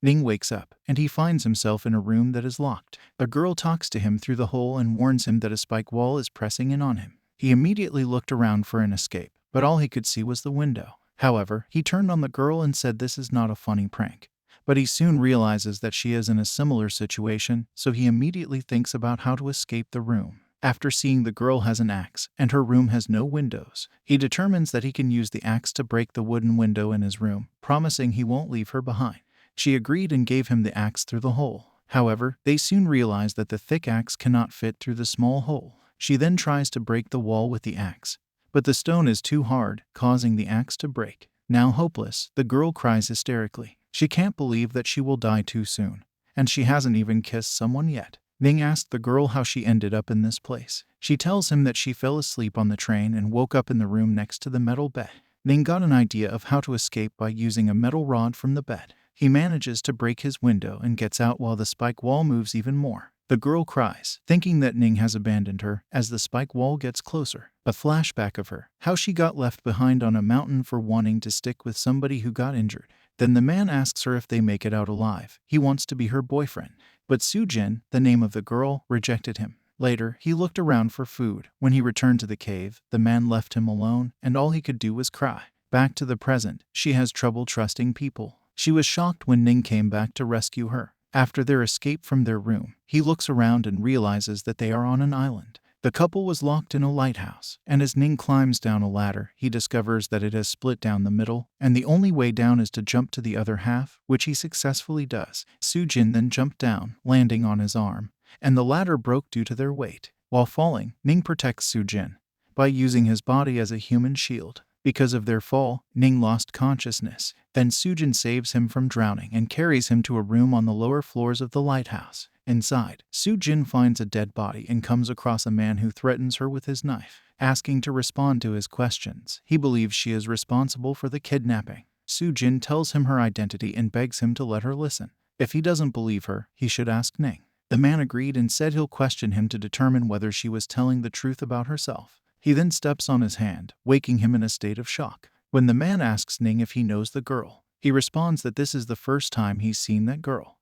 Ning wakes up, and he finds himself in a room that is locked. A girl talks to him through the hole and warns him that a spike wall is pressing in on him. He immediately looked around for an escape, but all he could see was the window. However, he turned on the girl and said this is not a funny prank. But he soon realizes that she is in a similar situation, so he immediately thinks about how to escape the room. After seeing the girl has an axe, and her room has no windows, he determines that he can use the axe to break the wooden window in his room, promising he won't leave her behind. She agreed and gave him the axe through the hole. However, they soon realize that the thick axe cannot fit through the small hole. She then tries to break the wall with the axe, but the stone is too hard, causing the axe to break. Now hopeless, the girl cries hysterically. She can't believe that she will die too soon, and she hasn't even kissed someone yet. Ning asked the girl how she ended up in this place. She tells him that she fell asleep on the train and woke up in the room next to the metal bed. Ning got an idea of how to escape by using a metal rod from the bed. He manages to break his window and gets out while the spike wall moves even more. The girl cries, thinking that Ning has abandoned her as the spike wall gets closer. A flashback of her, how she got left behind on a mountain for wanting to stick with somebody who got injured. Then the man asks her if they make it out alive. He wants to be her boyfriend. But Sujin, the name of the girl, rejected him. Later, he looked around for food. When he returned to the cave, the man left him alone, and all he could do was cry. Back to the present, she has trouble trusting people. She was shocked when Ning came back to rescue her. After their escape from their room, he looks around and realizes that they are on an island. The couple was locked in a lighthouse, and as Ning climbs down a ladder, he discovers that it has split down the middle, and the only way down is to jump to the other half, which he successfully does. Sujin then jumped down, landing on his arm, and the ladder broke due to their weight. While falling, Ning protects Sujin by using his body as a human shield. Because of their fall, Ning lost consciousness. Then Sujin saves him from drowning and carries him to a room on the lower floors of the lighthouse. Inside, Sujin finds a dead body and comes across a man who threatens her with his knife, asking to respond to his questions. He believes she is responsible for the kidnapping. Sujin tells him her identity and begs him to let her listen. If he doesn't believe her, he should ask Ning. The man agreed and said he'll question him to determine whether she was telling the truth about herself. He then steps on his hand, waking him in a state of shock. When the man asks Ning if he knows the girl, he responds that this is the first time he's seen that girl.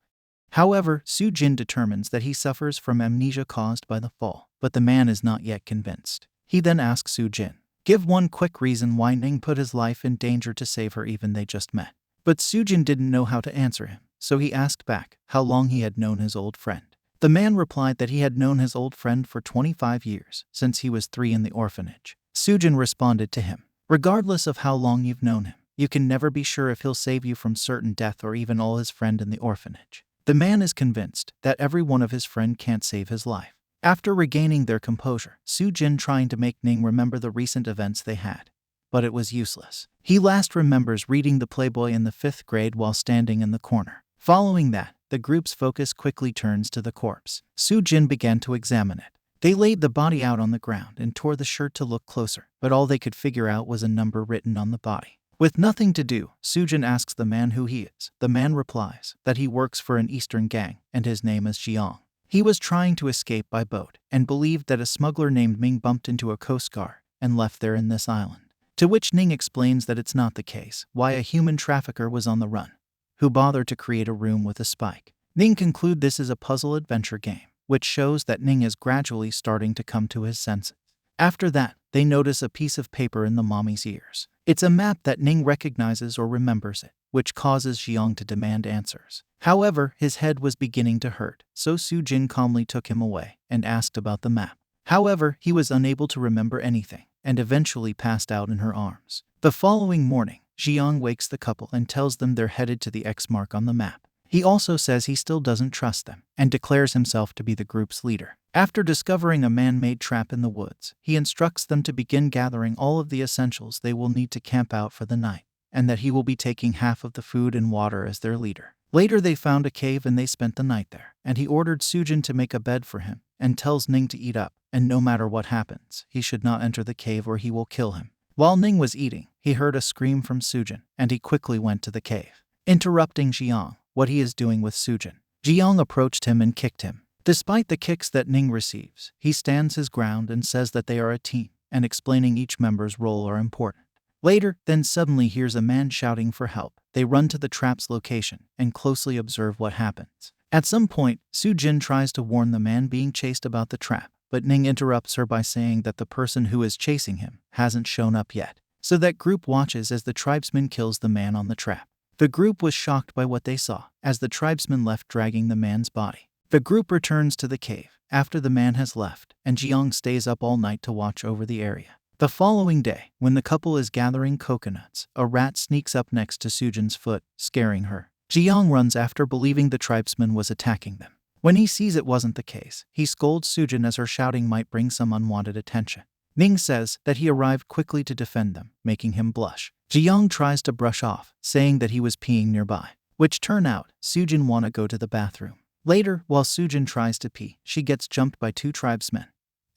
However, Sujin determines that he suffers from amnesia caused by the fall, but the man is not yet convinced. He then asks Sujin, give one quick reason why Ning put his life in danger to save her even they just met. But Sujin didn't know how to answer him, so he asked back how long he had known his old friend. The man replied that he had known his old friend for 25 years, since he was 3 in the orphanage. Sujin responded to him, regardless of how long you've known him, you can never be sure if he'll save you from certain death or even all his friend in the orphanage. The man is convinced that every one of his friend can't save his life. After regaining their composure, Sujin trying to make Ning remember the recent events they had. But it was useless. He last remembers reading the Playboy in the 5th grade while standing in the corner. Following that, the group's focus quickly turns to the corpse. Sujin began to examine it. They laid the body out on the ground and tore the shirt to look closer, but all they could figure out was a number written on the body. With nothing to do, Sujin asks the man who he is. The man replies that he works for an eastern gang, and his name is Jiang. He was trying to escape by boat, and believed that a smuggler named Ming bumped into a coast guard and left there in this island. To which Ning explains that it's not the case, why a human trafficker was on the run, who bothered to create a room with a spike. Ning concludes this is a puzzle adventure game, which shows that Ning is gradually starting to come to his senses. After that, they notice a piece of paper in the mommy's ears. It's a map that Ning recognizes or remembers it, which causes Jiang to demand answers. However, his head was beginning to hurt, so Sujin calmly took him away and asked about the map. However, he was unable to remember anything, and eventually passed out in her arms. The following morning, Jiang wakes the couple and tells them they're headed to the X mark on the map. He also says he still doesn't trust them, and declares himself to be the group's leader. After discovering a man-made trap in the woods, he instructs them to begin gathering all of the essentials they will need to camp out for the night, and that he will be taking half of the food and water as their leader. Later they found a cave and they spent the night there, and he ordered Sujin to make a bed for him, and tells Ning to eat up, and no matter what happens, he should not enter the cave or he will kill him. While Ning was eating, he heard a scream from Sujin, and he quickly went to the cave, interrupting Jiang what he is doing with Sujin. Jiang approached him and kicked him. Despite the kicks that Ning receives, he stands his ground and says that they are a team, and explaining each member's role are important. Later, then suddenly hears a man shouting for help. They run to the trap's location and closely observe what happens. At some point, Soo-jin tries to warn the man being chased about the trap, but Ning interrupts her by saying that the person who is chasing him hasn't shown up yet. So that group watches as the tribesman kills the man on the trap. The group was shocked by what they saw, as the tribesman left dragging the man's body. The group returns to the cave after the man has left, and Ji-young stays up all night to watch over the area. The following day, when the couple is gathering coconuts, a rat sneaks up next to Soo-jin's foot, scaring her. Ji-young runs after, believing the tribesman was attacking them. When he sees it wasn't the case, he scolds Soo-jin as her shouting might bring some unwanted attention. Ning says that he arrived quickly to defend them, making him blush. Ji-young tries to brush off, saying that he was peeing nearby, which turn out Soo-jin wanna go to the bathroom. Later, while Soo-jin tries to pee, she gets jumped by 2 tribesmen,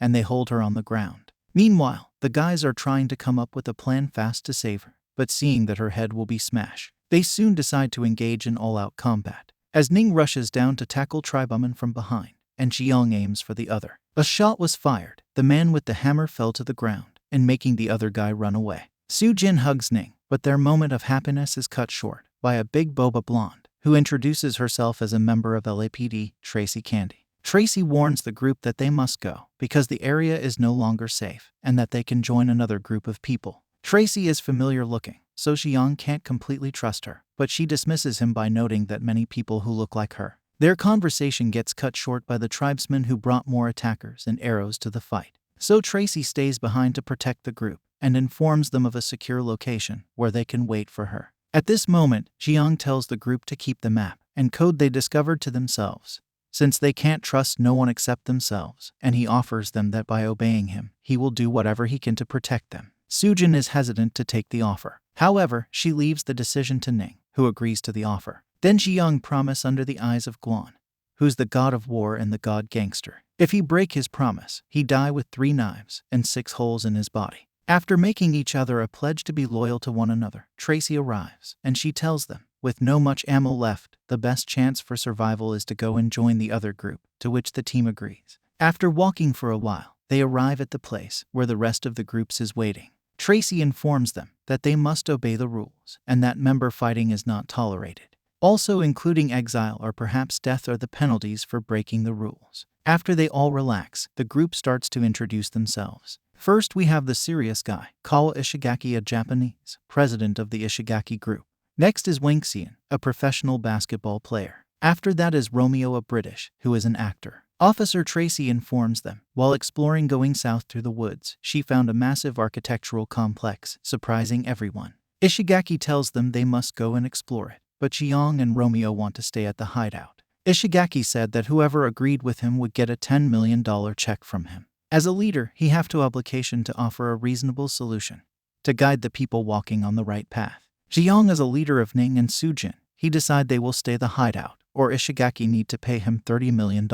and they hold her on the ground. Meanwhile, the guys are trying to come up with a plan fast to save her, but seeing that her head will be smashed, they soon decide to engage in all-out combat. As Ning rushes down to tackle tribesmen from behind, and Ji-young aims for the other. A shot was fired, the man with the hammer fell to the ground, and making the other guy run away. Soo-jin hugs Ning, but their moment of happiness is cut short by a big boba blonde, who introduces herself as a member of LAPD, Tracy Candy. Tracy warns the group that they must go, because the area is no longer safe, and that they can join another group of people. Tracy is familiar looking, so Ji-young can't completely trust her, but she dismisses him by noting that many people who look like her. Their conversation gets cut short by the tribesmen who brought more attackers and arrows to the fight. So Tracy stays behind to protect the group, and informs them of a secure location where they can wait for her. At this moment, Ji-young tells the group to keep the map and code they discovered to themselves, since they can't trust no one except themselves, and he offers them that by obeying him, he will do whatever he can to protect them. Soo-jin is hesitant to take the offer. However, she leaves the decision to Ning, who agrees to the offer. Then Ji-young promise under the eyes of Gwon, who's the god of war and the god gangster. If he break his promise, he die with 3 knives and 6 holes in his body. After making each other a pledge to be loyal to one another, Tracy arrives, and she tells them, with no much ammo left, the best chance for survival is to go and join the other group, to which the team agrees. After walking for a while, they arrive at the place where the rest of the groups is waiting. Tracy informs them that they must obey the rules, and that member fighting is not tolerated. Also including exile or perhaps death are the penalties for breaking the rules. After they all relax, the group starts to introduce themselves. First we have the serious guy, Kawa Ishigaki, a Japanese, president of the Ishigaki group. Next is Wang-seon, a professional basketball player. After that is Romeo, a British, who is an actor. Officer Tracy informs them, while exploring going south through the woods, she found a massive architectural complex, surprising everyone. Ishigaki tells them they must go and explore it, but Ji-young and Romeo want to stay at the hideout. Ishigaki said that whoever agreed with him would get a $10 million check from him. As a leader, he have to obligation to offer a reasonable solution, to guide the people walking on the right path. Ji-young is a leader of Ning and Soo-jin. He decide they will stay the hideout, or Ishigaki need to pay him $30 million,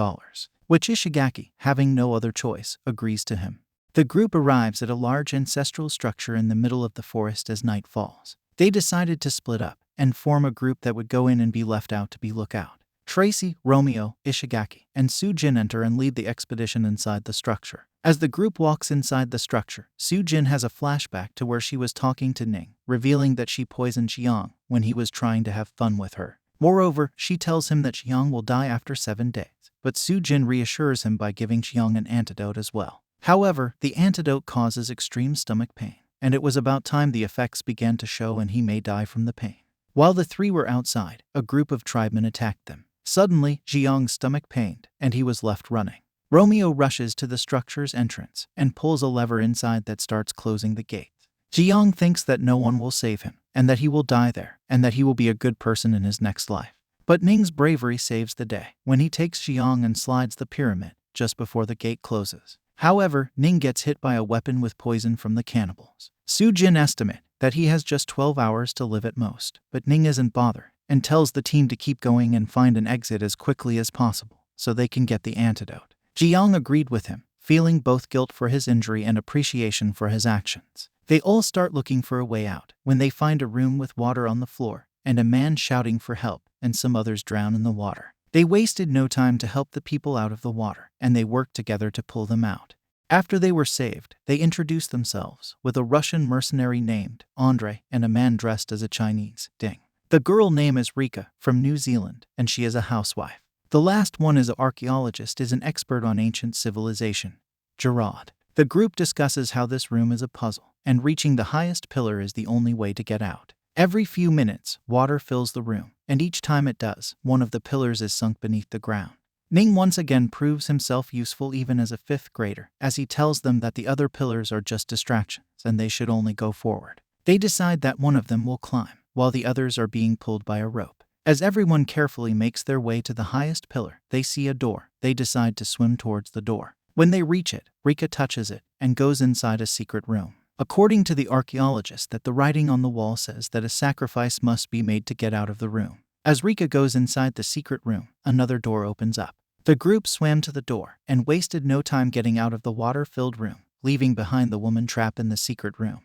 which Ishigaki, having no other choice, agrees to him. The group arrives at a large ancestral structure in the middle of the forest as night falls. They decided to split up and form a group that would go in and be left out to be lookout. Tracy, Romeo, Ishigaki, and Soo-jin enter and lead the expedition inside the structure. As the group walks inside the structure, Soo-jin has a flashback to where she was talking to Ning, revealing that she poisoned Ji-young when he was trying to have fun with her. Moreover, she tells him that Ji-young will die after 7 days, but Soo-jin reassures him by giving Ji-young an antidote as well. However, the antidote causes extreme stomach pain, and it was about time the effects began to show and he may die from the pain. While the 3 were outside, a group of tribesmen attacked them. Suddenly, Ji-young's stomach pained, and he was left running. Romeo rushes to the structure's entrance and pulls a lever inside that starts closing the gate. Ji-young thinks that no one will save him, and that he will die there, and that he will be a good person in his next life. But Ning's bravery saves the day when he takes Ji-young and slides the pyramid just before the gate closes. However, Ning gets hit by a weapon with poison from the cannibals. Soo-jin estimates that he has just 12 hours to live at most, but Ning isn't bothered and tells the team to keep going and find an exit as quickly as possible so they can get the antidote. Ji-young agreed with him, feeling both guilt for his injury and appreciation for his actions. They all start looking for a way out when they find a room with water on the floor and a man shouting for help, and some others drown in the water. They wasted no time to help the people out of the water, and they worked together to pull them out. After they were saved, they introduced themselves with a Russian mercenary named Andrei and a man dressed as a Chinese Ding. The girl name is Rika from New Zealand, and she is a housewife. The last one is an archaeologist, is an expert on ancient civilization, Gerard. The group discusses how this room is a puzzle, and reaching the highest pillar is the only way to get out. Every few minutes, water fills the room, and each time it does, one of the pillars is sunk beneath the ground. Ning once again proves himself useful even as a 5th grader, as he tells them that the other pillars are just distractions and they should only go forward. They decide that one of them will climb, while the others are being pulled by a rope. As everyone carefully makes their way to the highest pillar, they see a door. They decide to swim towards the door. When they reach it, Rika touches it and goes inside a secret room. According to the archaeologist, that the writing on the wall says that a sacrifice must be made to get out of the room. As Rika goes inside the secret room, another door opens up. The group swam to the door and wasted no time getting out of the water-filled room, leaving behind the woman trapped in the secret room.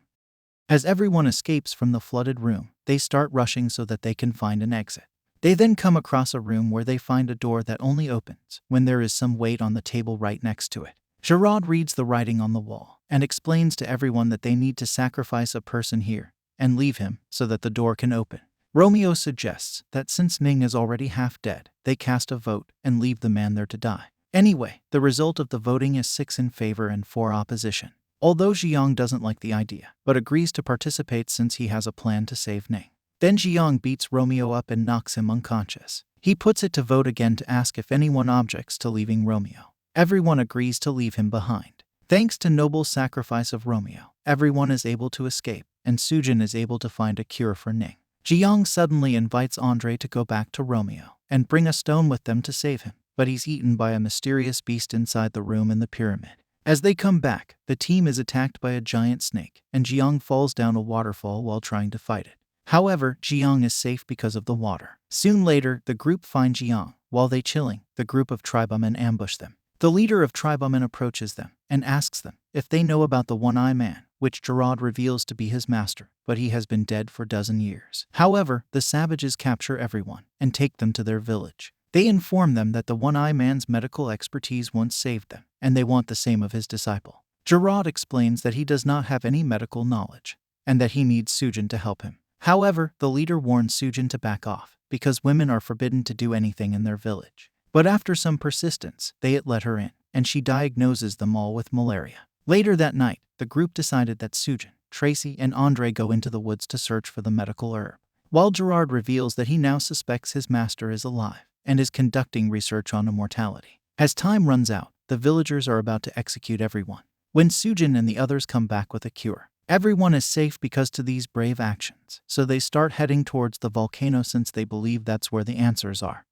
As everyone escapes from the flooded room, they start rushing so that they can find an exit. They then come across a room where they find a door that only opens when there is some weight on the table right next to it. Gerard reads the writing on the wall and explains to everyone that they need to sacrifice a person here and leave him so that the door can open. Romeo suggests that since Ning is already half dead, they cast a vote and leave the man there to die. Anyway, the result of the voting is 6 in favor and 4 opposition. Although Jiang doesn't like the idea, but agrees to participate since he has a plan to save Ning. Then Jiang beats Romeo up and knocks him unconscious. He puts it to vote again to ask if anyone objects to leaving Romeo. Everyone agrees to leave him behind. Thanks to noble sacrifice of Romeo, everyone is able to escape, and Sujin is able to find a cure for Ning. Jiang suddenly invites Andre to go back to Romeo and bring a stone with them to save him, but he's eaten by a mysterious beast inside the room in the pyramid. As they come back, the team is attacked by a giant snake, and Jiang falls down a waterfall while trying to fight it. However, Jiang is safe because of the water. Soon later, the group find Jiang. While they chilling, the group of tribesmen ambush them. The leader of tribesmen approaches them and asks them if they know about the one-eye man, which Gerard reveals to be his master, but he has been dead for a dozen years. However, the savages capture everyone and take them to their village. They inform them that the one-eye man's medical expertise once saved them, and they want the same of his disciple. Gerard explains that he does not have any medical knowledge, and that he needs Sujin to help him. However, the leader warns Sujin to back off, because women are forbidden to do anything in their village. But after some persistence, they let her in, and she diagnoses them all with malaria. Later that night, the group decided that Sujin, Tracy, and Andre go into the woods to search for the medical herb, while Gerard reveals that he now suspects his master is alive and is conducting research on immortality. As time runs out, the villagers are about to execute everyone. When Sujin and the others come back with a cure, everyone is safe because to these brave actions, so they start heading towards the volcano since they believe that's where the answers are.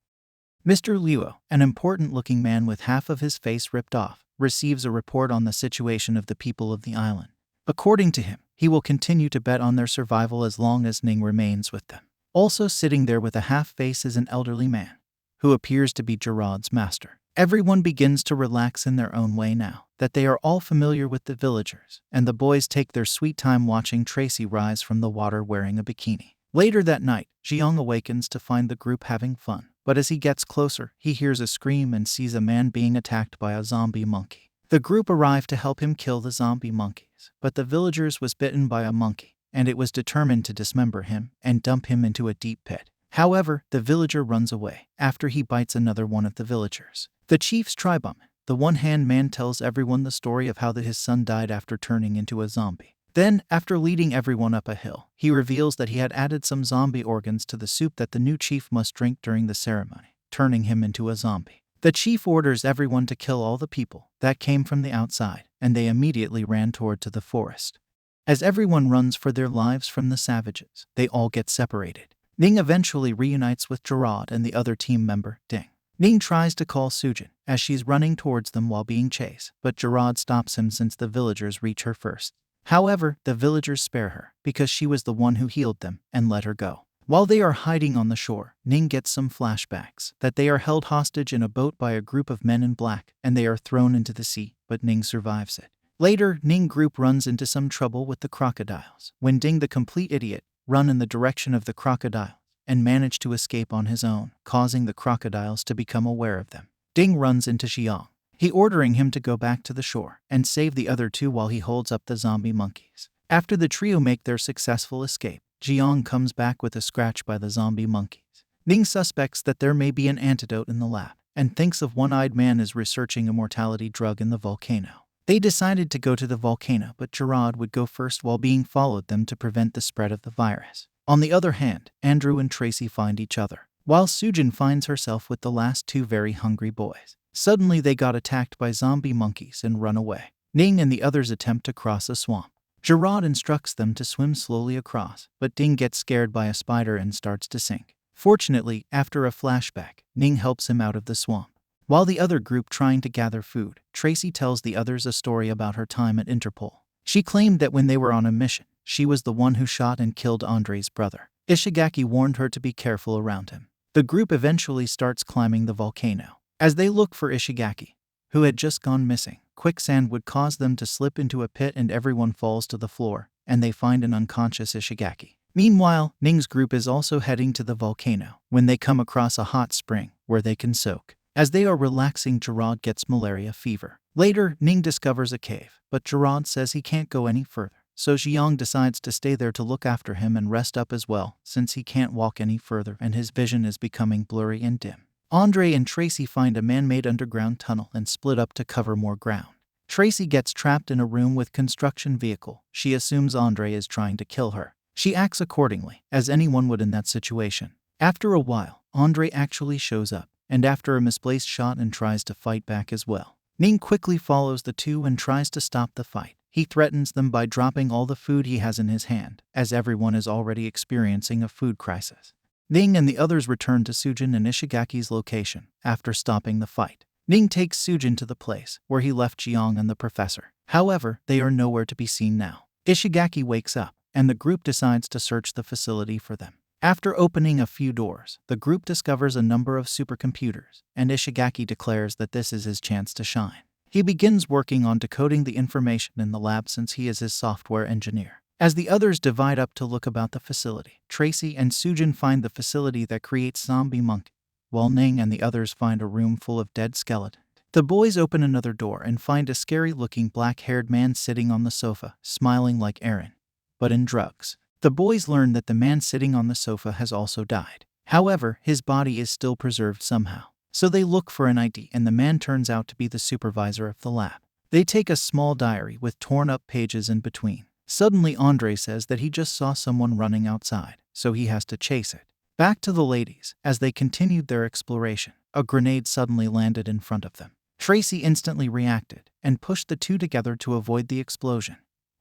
Mr. Luo, an important-looking man with half of his face ripped off, receives a report on the situation of the people of the island. According to him, he will continue to bet on their survival as long as Ning remains with them. Also sitting there with a half-face is an elderly man, who appears to be Gerard's master. Everyone begins to relax in their own way now that they are all familiar with the villagers, and the boys take their sweet time watching Tracy rise from the water wearing a bikini. Later that night, Jiang awakens to find the group having fun. But as he gets closer, he hears a scream and sees a man being attacked by a zombie monkey. The group arrive to help him kill the zombie monkeys, but the villagers was bitten by a monkey, and it was determined to dismember him and dump him into a deep pit. However, the villager runs away after he bites another one of the villagers. The chief's tribesman, the one-hand man, tells everyone the story of how his son died after turning into a zombie. Then, after leading everyone up a hill, he reveals that he had added some zombie organs to the soup that the new chief must drink during the ceremony, turning him into a zombie. The chief orders everyone to kill all the people that came from the outside, and they immediately ran toward to the forest. As everyone runs for their lives from the savages, they all get separated. Ning eventually reunites with Gerard and the other team member, Ding. Ning tries to call Sujin as she's running towards them while being chased, but Gerard stops him since the villagers reach her first. However, the villagers spare her because she was the one who healed them and let her go. While they are hiding on the shore, Ning gets some flashbacks that they are held hostage in a boat by a group of men in black and they are thrown into the sea, but Ning survives it. Later, Ning group runs into some trouble with the crocodiles when Ding, the complete idiot, run in the direction of the crocodiles and manage to escape on his own, causing the crocodiles to become aware of them. Ding runs into Xiang. he ordering him to go back to the shore and save the other two while he holds up the zombie monkeys. After the trio make their successful escape, Jiang comes back with a scratch by the zombie monkeys. Ning suspects that there may be an antidote in the lab and thinks of one-eyed man is researching a mortality drug in the volcano. They decided to go to the volcano, but Gerard would go first while being followed them to prevent the spread of the virus. On the other hand, Andrew and Tracy find each other, while Sujin finds herself with the last two very hungry boys. Suddenly they got attacked by zombie monkeys and run away. Ning and the others attempt to cross a swamp. Gerard instructs them to swim slowly across, but Ding gets scared by a spider and starts to sink. Fortunately, after a flashback, Ning helps him out of the swamp. While the other group trying to gather food, Tracy tells the others a story about her time at Interpol. She claimed that when they were on a mission, she was the one who shot and killed Andre's brother. Ishigaki warned her to be careful around him. The group eventually starts climbing the volcano. As they look for Ishigaki, who had just gone missing, quicksand would cause them to slip into a pit and everyone falls to the floor, and they find an unconscious Ishigaki. Meanwhile, Ning's group is also heading to the volcano when they come across a hot spring where they can soak. As they are relaxing, Gerard gets malaria fever. Later, Ning discovers a cave, but Gerard says he can't go any further, so Jiang decides to stay there to look after him and rest up as well, since he can't walk any further and his vision is becoming blurry and dim. Andre and Tracy find a man-made underground tunnel and split up to cover more ground. Tracy gets trapped in a room with construction vehicle. She assumes Andre is trying to kill her. She acts accordingly, as anyone would in that situation. After a while, Andre actually shows up, and after a misplaced shot and tries to fight back as well. Ning quickly follows the two and tries to stop the fight. He threatens them by dropping all the food he has in his hand, as everyone is already experiencing a food crisis. Ning and the others return to Sujin and Ishigaki's location after stopping the fight. Ning takes Sujin to the place where he left Jiang and the professor. However, they are nowhere to be seen now. Ishigaki wakes up, and the group decides to search the facility for them. After opening a few doors, the group discovers a number of supercomputers, and Ishigaki declares that this is his chance to shine. He begins working on decoding the information in the lab since he is his software engineer. As the others divide up to look about the facility, Tracy and Sujin find the facility that creates zombie monkey, while Ning and the others find a room full of dead skeletons. The boys open another door and find a scary-looking black-haired man sitting on the sofa, smiling like Aaron, but in drugs. The boys learn that the man sitting on the sofa has also died. However, his body is still preserved somehow. So they look for an ID, and the man turns out to be the supervisor of the lab. They take a small diary with torn-up pages in between. Suddenly, Andre says that he just saw someone running outside, so he has to chase it. Back to the ladies. As they continued their exploration, a grenade suddenly landed in front of them. Tracy instantly reacted and pushed the two together to avoid the explosion,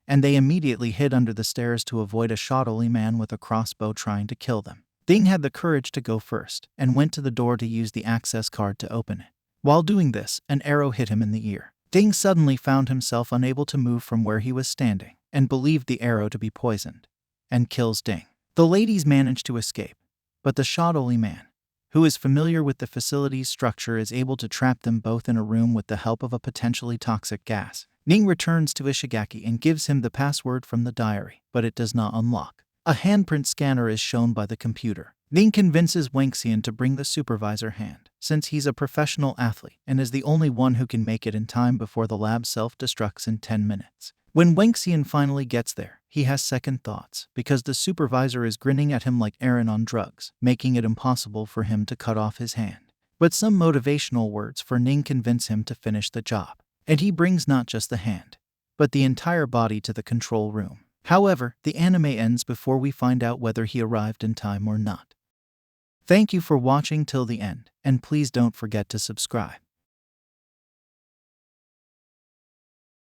and they immediately hid under the stairs to avoid a shoddily man with a crossbow trying to kill them. Ding had the courage to go first and went to the door to use the access card to open it. While doing this, an arrow hit him in the ear. Ding suddenly found himself unable to move from where he was standing and believed the arrow to be poisoned, and kills Ding. The ladies manage to escape, but the shoddily man, who is familiar with the facility's structure, is able to trap them both in a room with the help of a potentially toxic gas. Ning returns to Ishigaki and gives him the password from the diary, but it does not unlock. A handprint scanner is shown by the computer. Ning convinces Wangxian to bring the supervisor hand, since he's a professional athlete and is the only one who can make it in time before the lab self-destructs in 10 minutes. When Wangxian finally gets there, he has second thoughts because the supervisor is grinning at him like Aaron on drugs, making it impossible for him to cut off his hand. But some motivational words for Ning convince him to finish the job, and he brings not just the hand, but the entire body to the control room. However, the anime ends before we find out whether he arrived in time or not. Thank you for watching till the end, and please don't forget to subscribe.